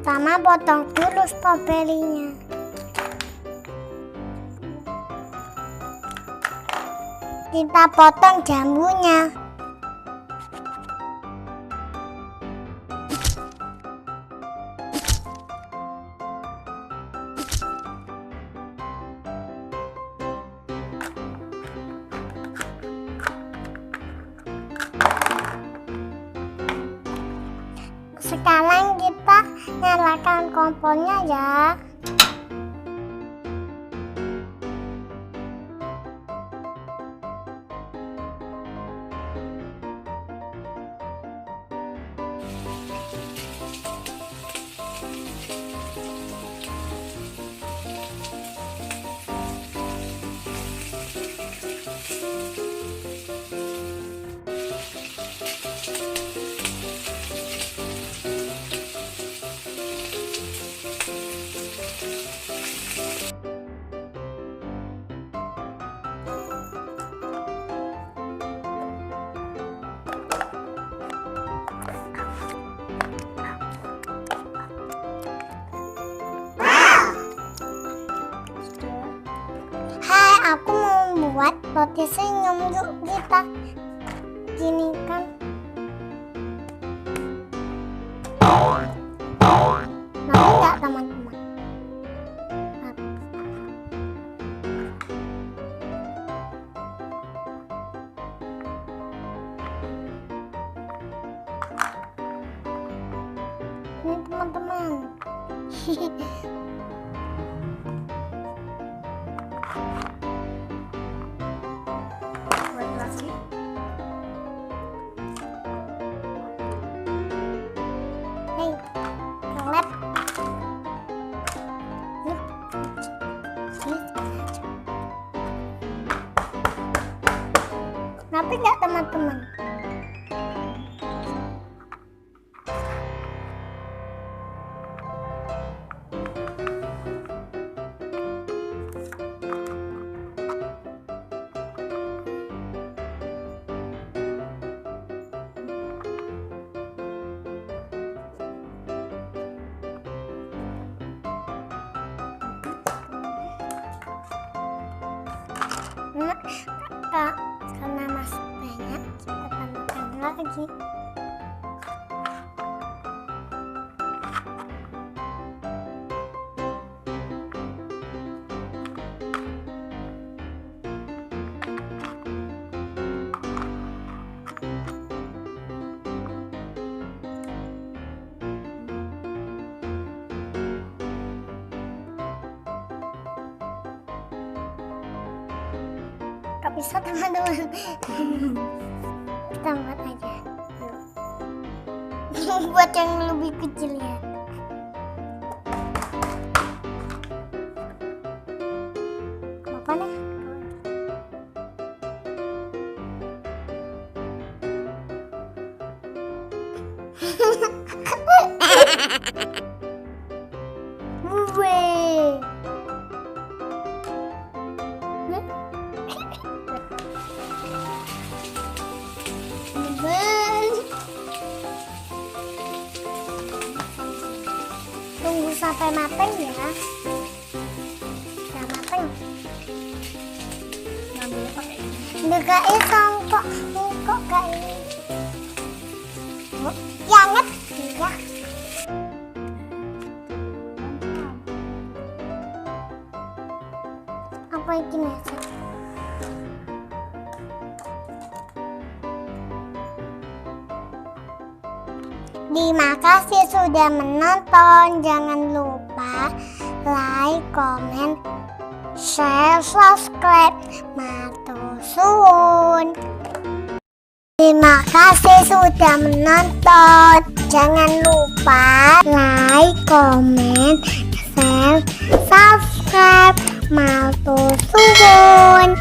Pertama potong dulu stroberinya. Kita potong jambunya. Sekarang kita nyalakan kompornya ya. Aku mau membuat roti senyum. Yuk kita gini kan. Mau nggak teman-teman? Ini teman-teman. Kenapa enggak teman-teman? Karena masih banyak, kita tambahkan lagi. Gak bisa teman-teman. Kita buat aja. Buat yang lebih kecil ya. Apa nih? Tunggu sampai matang ya. Udah matang. Ngambilnya pakai ini. Dekai songkok, kok gak ini? Yanget ya. Apa ini masak? Terima kasih sudah menonton. Jangan lupa like, komen, share, subscribe. Matur suwun. Terima kasih sudah menonton. Jangan lupa like, komen, share, subscribe. Matur suwun.